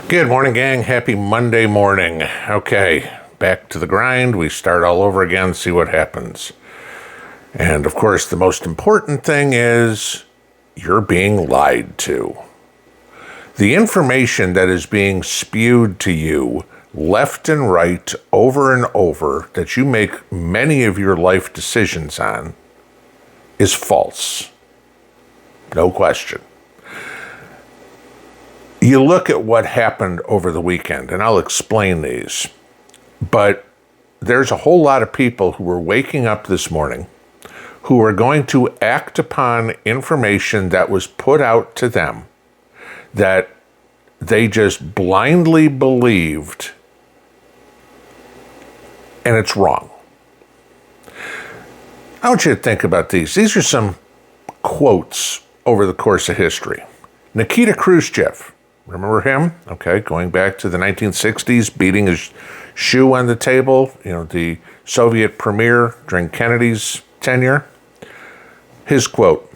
Good morning, gang. Happy Monday morning. Okay, back to the grind. We start all over again, see what happens. And of course, the most important thing is you're being lied to. The information that is being spewed to you left and right, over and over, that you make many of your life decisions on, is false. No question. You look at what happened over the weekend, and I'll explain these, but there's a whole lot of people who were waking up this morning who are going to act upon information that was put out to them that they just blindly believed, and it's wrong. I want you to think about these. These are some quotes over the course of history. Nikita Khrushchev, remember him? Okay, going back to the 1960s, beating his shoe on the table, the Soviet premier during Kennedy's tenure. His quote,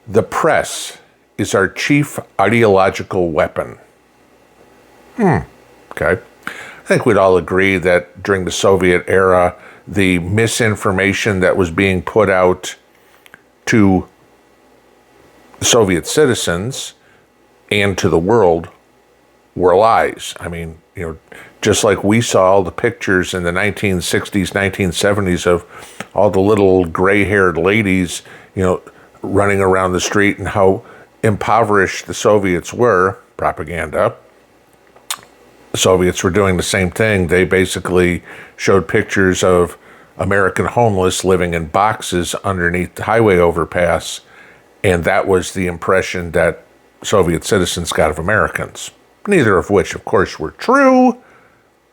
"The press is our chief ideological weapon." Okay. I think we'd all agree that during the Soviet era, the misinformation that was being put out to Soviet citizens and to the world were lies. I mean, just like we saw all the pictures in the 1960s, 1970s of all the little gray-haired ladies, running around the street and how impoverished the Soviets were, propaganda. The Soviets were doing the same thing. They basically showed pictures of American homeless living in boxes underneath the highway overpass, and that was the impression that Soviet citizens got of Americans. Neither of which, of course, were true,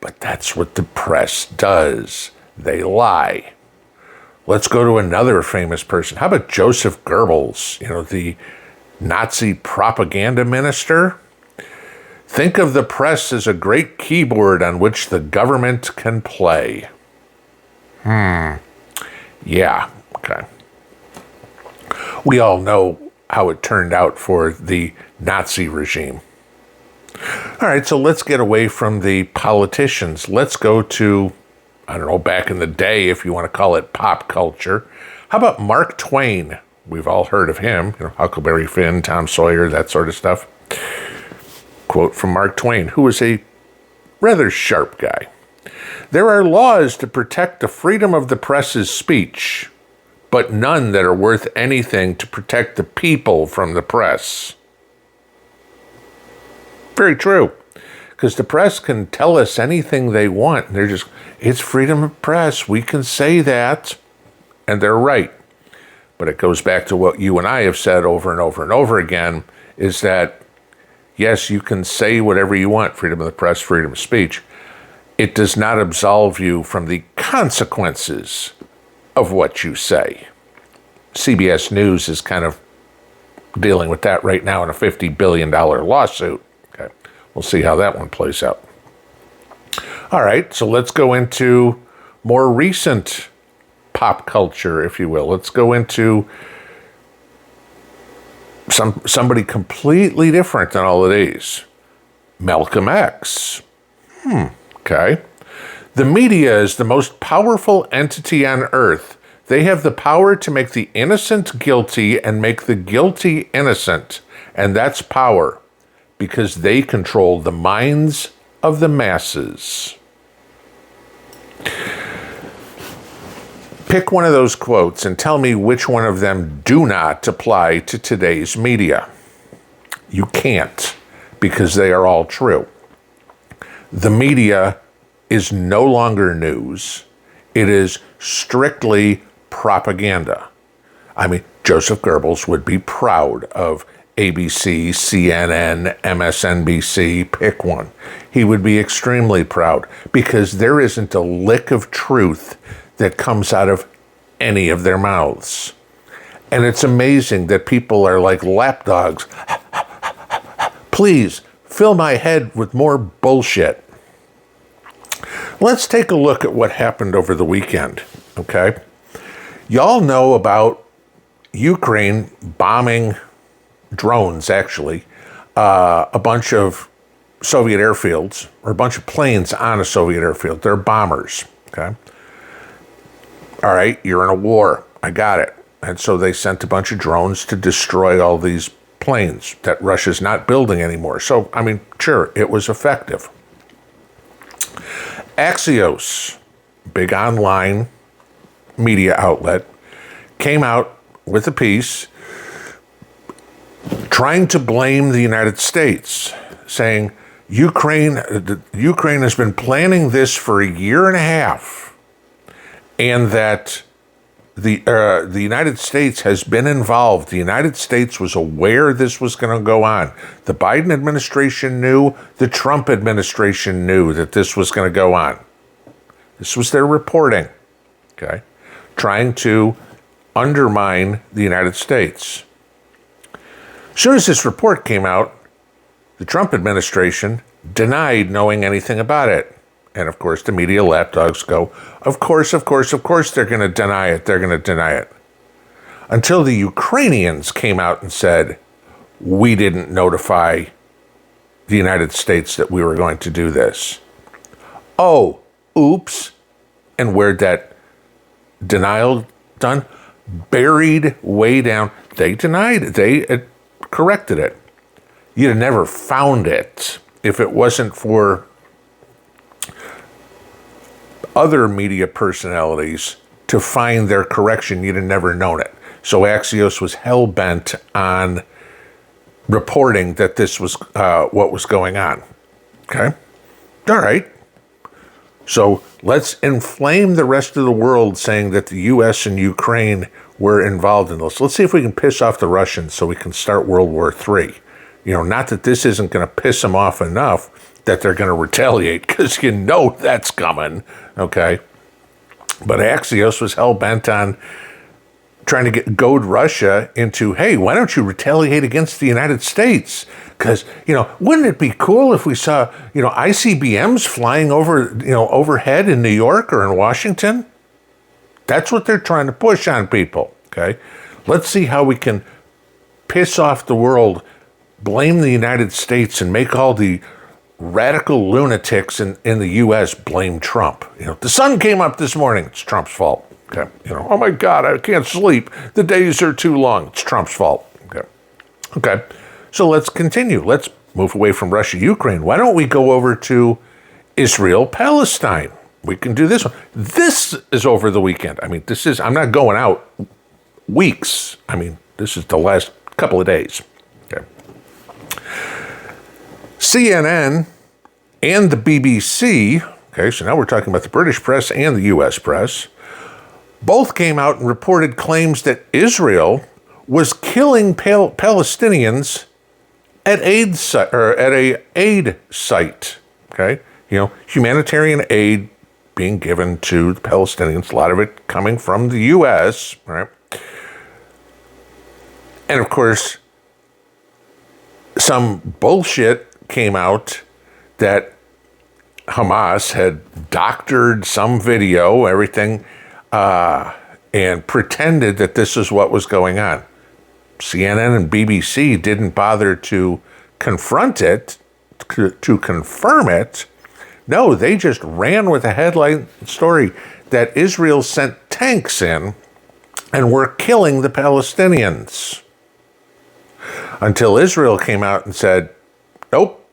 but that's what the press does. They lie. Let's go to another famous person. How about Joseph Goebbels, the Nazi propaganda minister? Think of the press as a great keyboard on which the government can play. Yeah, okay. We all know how it turned out for the Nazi regime. All right, so let's get away from the politicians. Let's go to, back in the day, if you want to call it pop culture. How about Mark Twain? We've all heard of him, Huckleberry Finn, Tom Sawyer, that sort of stuff. Quote from Mark Twain, who was a rather sharp guy. "There are laws to protect the freedom of the press's speech, but none that are worth anything to protect the people from the press." Very true. Because the press can tell us anything they want. It's freedom of press. We can say that. And they're right. But it goes back to what you and I have said over and over and over again, is that, yes, you can say whatever you want, freedom of the press, freedom of speech. It does not absolve you from the consequences of what you say. CBS News is kind of dealing with that right now in a $50 billion lawsuit. Okay, we'll see how that one plays out. All right, so let's go into more recent pop culture, if you will. Let's go into somebody completely different than all of these. Malcolm X. Okay. "The media is the most powerful entity on earth. They have the power to make the innocent guilty and make the guilty innocent. And that's power, because they control the minds of the masses." Pick one of those quotes and tell me which one of them do not apply to today's media. You can't, because they are all true. The media is no longer news. It is strictly propaganda. I mean, Joseph Goebbels would be proud of ABC, CNN, MSNBC, pick one. He would be extremely proud, because there isn't a lick of truth that comes out of any of their mouths. And it's amazing that people are like lapdogs. Please, fill my head with more bullshit. Let's take a look at what happened over the weekend, okay? Y'all know about Ukraine bombing drones, actually, a bunch of Soviet airfields, or a bunch of planes on a Soviet airfield. They're bombers, okay? All right, you're in a war. I got it. And so they sent a bunch of drones to destroy all these planes that Russia's not building anymore. So, I mean, sure, it was effective. Axios, big online media outlet, came out with a piece trying to blame the United States, saying Ukraine has been planning this for a year and a half, and that the United States has been involved. The United States was aware this was going to go on. The Biden administration knew, the Trump administration knew that this was going to go on. This was their reporting, okay, trying to undermine the United States. As soon as this report came out, the Trump administration denied knowing anything about it. And of course, the media lapdogs go, of course, they're going to deny it. They're going to deny it. Until the Ukrainians came out and said, we didn't notify the United States that we were going to do this. Oh, oops. And where'd that denial done? Buried way down. They denied it. They corrected it. You'd have never found it if it wasn't for other media personalities to find their correction. You'd have never known it. So Axios was hell-bent on reporting that this was what was going on. Okay? All right. So let's inflame the rest of the world saying that the U.S. and Ukraine were involved in this. Let's see if we can piss off the Russians so we can start World War III. You know, not that this isn't going to piss them off enough that they're going to retaliate, because you know that's coming, okay? But Axios was hell-bent on trying to goad Russia into, hey, why don't you retaliate against the United States? Because, you know, wouldn't it be cool if we saw, you know, ICBMs flying over, you know, overhead in New York or in Washington? That's what they're trying to push on people, okay? Let's see how we can piss off the world, blame the United States, and make all the radical lunatics in the U.S. blame Trump. You know, the sun came up this morning. It's Trump's fault. Okay. You know, oh my God, I can't sleep. The days are too long. It's Trump's fault. Okay. Okay. So let's continue. Let's move away from Russia, Ukraine. Why don't we go over to Israel, Palestine? We can do this one. This is over the weekend. I mean, I'm not going out weeks. I mean, this is the last couple of days. Okay. CNN and the BBC, okay, so now we're talking about the British press and the U.S. press, both came out and reported claims that Israel was killing Palestinians at a aid site, okay? You know, humanitarian aid being given to the Palestinians, a lot of it coming from the U.S., right? And of course, some bullshit came out that Hamas had doctored some video, everything, and pretended that this is what was going on. CNN and BBC didn't bother to confront it, to confirm it. No, they just ran with a headline story that Israel sent tanks in and were killing the Palestinians. Until Israel came out and said, nope,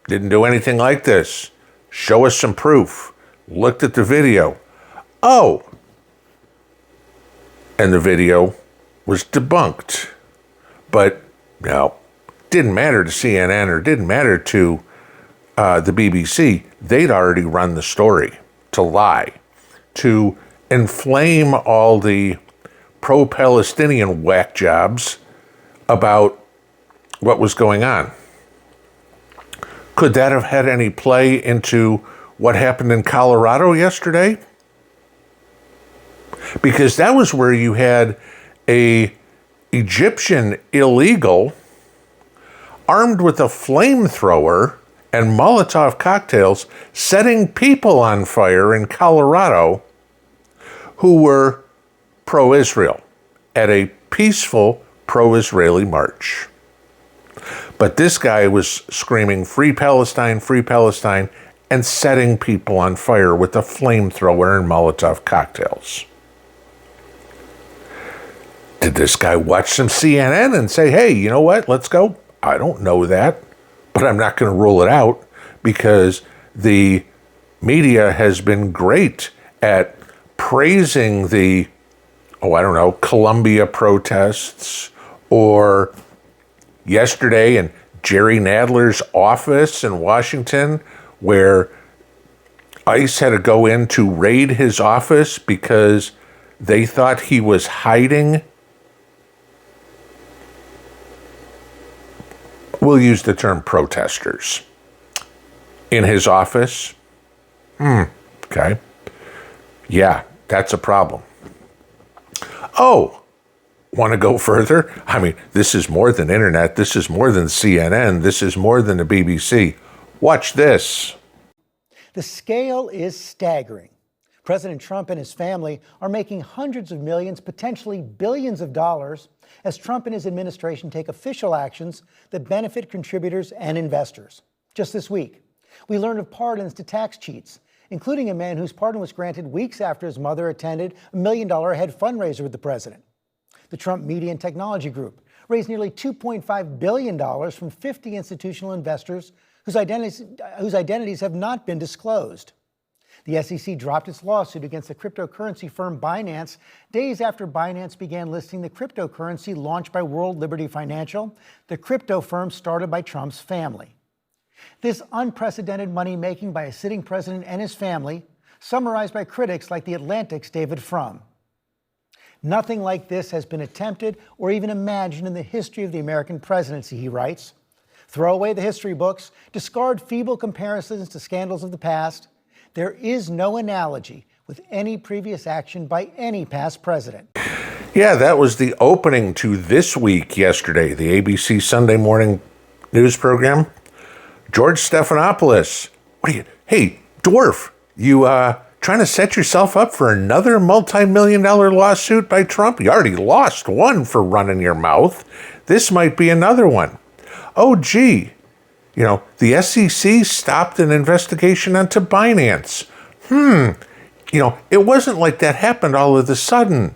didn't do anything like this. Show us some proof. Looked at the video. Oh. And the video was debunked. But, no, didn't matter to CNN or didn't matter to the BBC. They'd already run the story to lie, to inflame all the pro-Palestinian whack jobs about what was going on. Could that have had any play into what happened in Colorado yesterday? Because that was where you had a Egyptian illegal armed with a flamethrower and Molotov cocktails setting people on fire in Colorado who were pro-Israel at a peaceful pro-Israeli march. But this guy was screaming, "Free Palestine," and setting people on fire with a flamethrower and Molotov cocktails. Did this guy watch some CNN and say, "Hey, you know what? Let's go"? I don't know that, but I'm not going to rule it out, because the media has been great at praising the, Columbia protests, or yesterday in Jerry Nadler's office in Washington, where ICE had to go in to raid his office because they thought he was hiding. We'll use the term protesters in his office. Okay. Yeah, that's a problem. Oh, want to go further? I mean, this is more than internet. This is more than CNN. This is more than the BBC. Watch this. The scale is staggering. President Trump and his family are making hundreds of millions, potentially billions of dollars, as Trump and his administration take official actions that benefit contributors and investors. Just this week, we learned of pardons to tax cheats, including a man whose pardon was granted weeks after his mother attended a $1 million head fundraiser with the president. The Trump Media and Technology Group raised nearly $2.5 billion from 50 institutional investors whose identities have not been disclosed. The SEC dropped its lawsuit against the cryptocurrency firm Binance days after Binance began listing the cryptocurrency launched by World Liberty Financial, the crypto firm started by Trump's family. This unprecedented money-making by a sitting president and his family, summarized by critics like The Atlantic's David Frum. Nothing like this has been attempted or even imagined in the history of the American presidency, he writes. Throw away the history books, discard feeble comparisons to scandals of the past. There is no analogy with any previous action by any past president. Yeah, that was the opening to This Week yesterday, the ABC Sunday morning news program. George Stephanopoulos. Hey, dwarf, you trying to set yourself up for another multi-million-dollar lawsuit by Trump? You already lost one for running your mouth. This might be another one. Oh, gee, the SEC stopped an investigation into Binance. It wasn't like that happened all of a sudden.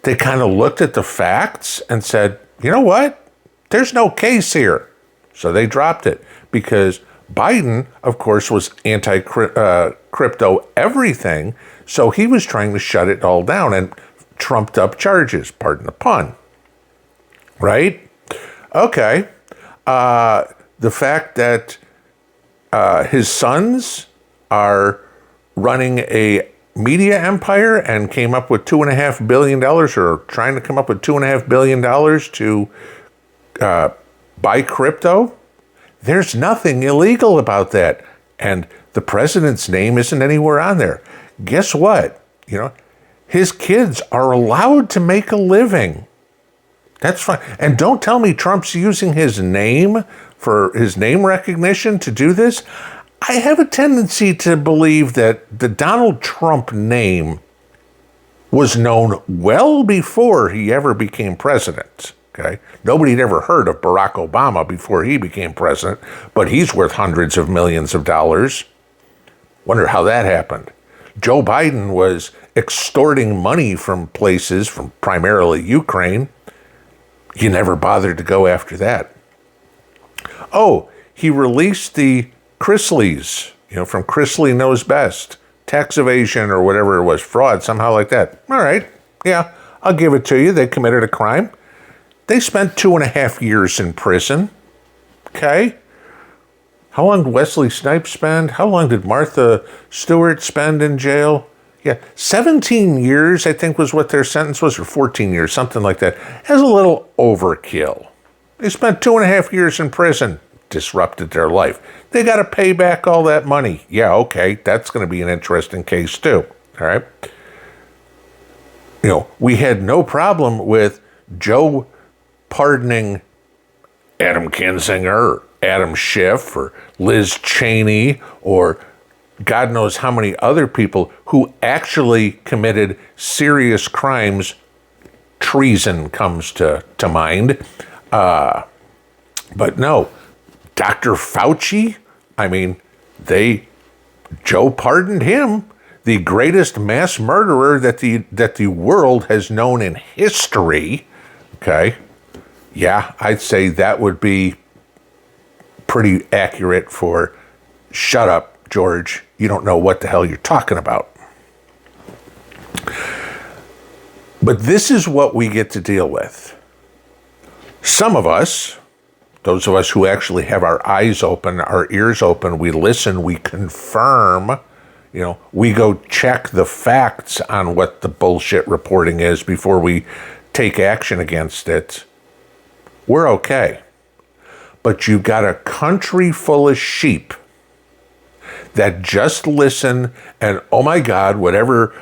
They kind of looked at the facts and said, you know what? There's no case here. So they dropped it because Biden, of course, was anti-crypto everything. So he was trying to shut it all down and trumped up charges, pardon the pun. Right? Okay. The fact that his sons are running a media empire and came up with $2.5 billion, or trying to come up with $2.5 billion to buy crypto, there's nothing illegal about that. And the president's name isn't anywhere on there. Guess what? His kids are allowed to make a living. That's fine. And don't tell me Trump's using his name for his name recognition to do this. I have a tendency to believe that the Donald Trump name was known well before he ever became president. Okay? Nobody had ever heard of Barack Obama before he became president, but he's worth hundreds of millions of dollars. Wonder how that happened. Joe Biden was extorting money from places, from primarily Ukraine. You never bothered to go after that. Oh, he released the Chrisleys, from Chrisley Knows Best, tax evasion or whatever it was, fraud, somehow like that. All right, yeah, I'll give it to you. They committed a crime. They spent 2.5 years in prison. Okay. How long did Wesley Snipes spend? How long did Martha Stewart spend in jail? Yeah, 17 years, I think, was what their sentence was, or 14 years, something like that. That's a little overkill. They spent 2.5 years in prison, disrupted their life. They got to pay back all that money. Yeah, okay, that's going to be an interesting case too. All right. We had no problem with Joe pardoning Adam Kinzinger or Adam Schiff or Liz Cheney or God knows how many other people who actually committed serious crimes. Treason comes to mind. But no, Dr. Fauci, I mean, Joe pardoned him, the greatest mass murderer that the world has known in history. Okay. Yeah, I'd say that would be pretty accurate for shut up, George. You don't know what the hell you're talking about. But this is what we get to deal with. Some of us, those of us who actually have our eyes open, our ears open, we listen, we confirm, we go check the facts on what the bullshit reporting is before we take action against it. We're okay. But you've got a country full of sheep that just listen and, oh my God, whatever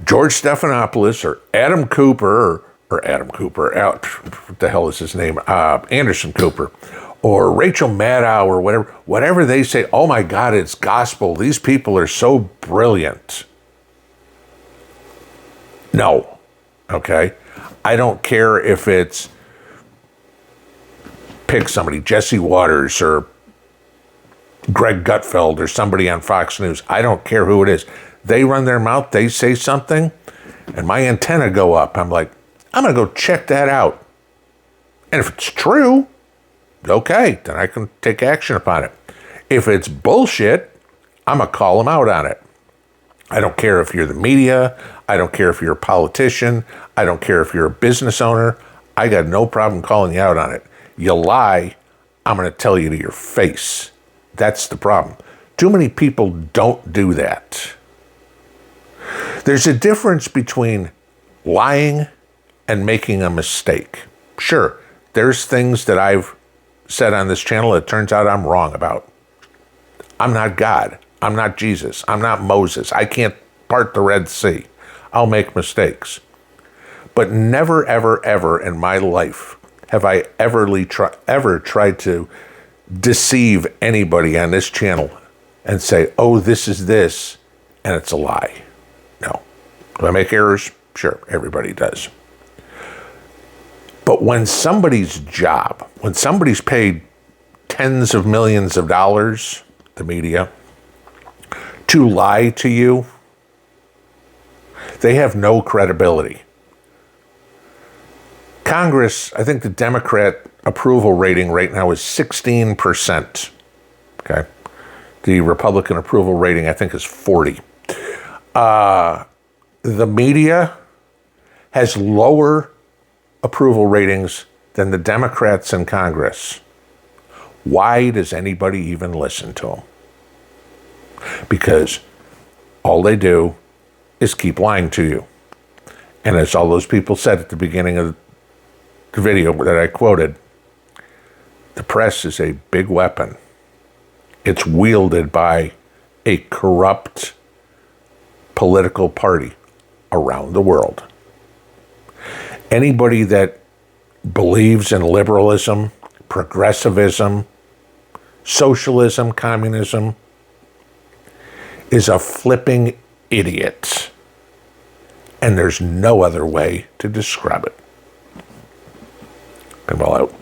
George Stephanopoulos or Adam Cooper what the hell is his name? Anderson Cooper or Rachel Maddow or whatever they say, oh my God, it's gospel. These people are so brilliant. No, okay? I don't care if it's, pick somebody, Jesse Waters or Greg Gutfeld or somebody on Fox News. I don't care who it is. They run their mouth, they say something, and my antenna go up. I'm like, I'm going to go check that out. And if it's true, okay, then I can take action upon it. If it's bullshit, I'm going to call them out on it. I don't care if you're the media. I don't care if you're a politician. I don't care if you're a business owner. I got no problem calling you out on it. You lie, I'm going to tell you to your face. That's the problem. Too many people don't do that. There's a difference between lying and making a mistake. Sure, there's things that I've said on this channel that turns out I'm wrong about. I'm not God. I'm not Jesus. I'm not Moses. I can't part the Red Sea. I'll make mistakes. But never, ever, ever in my life have I ever tried to deceive anybody on this channel and say, oh, this is this, and it's a lie. No. Do I make errors? Sure, everybody does. But when somebody's job, when somebody's paid tens of millions of dollars, the media, to lie to you, they have no credibility. Congress, I think the Democrat approval rating right now is 16%. Okay. The Republican approval rating, I think, is 40. The media has lower approval ratings than the Democrats in Congress. Why does anybody even listen to them? Because all they do is keep lying to you. And as all those people said at the beginning of the video that I quoted, the press is a big weapon. It's wielded by a corrupt political party around the world. Anybody that believes in liberalism, progressivism, socialism, communism, is a flipping idiot. And there's no other way to describe it. Pinball out.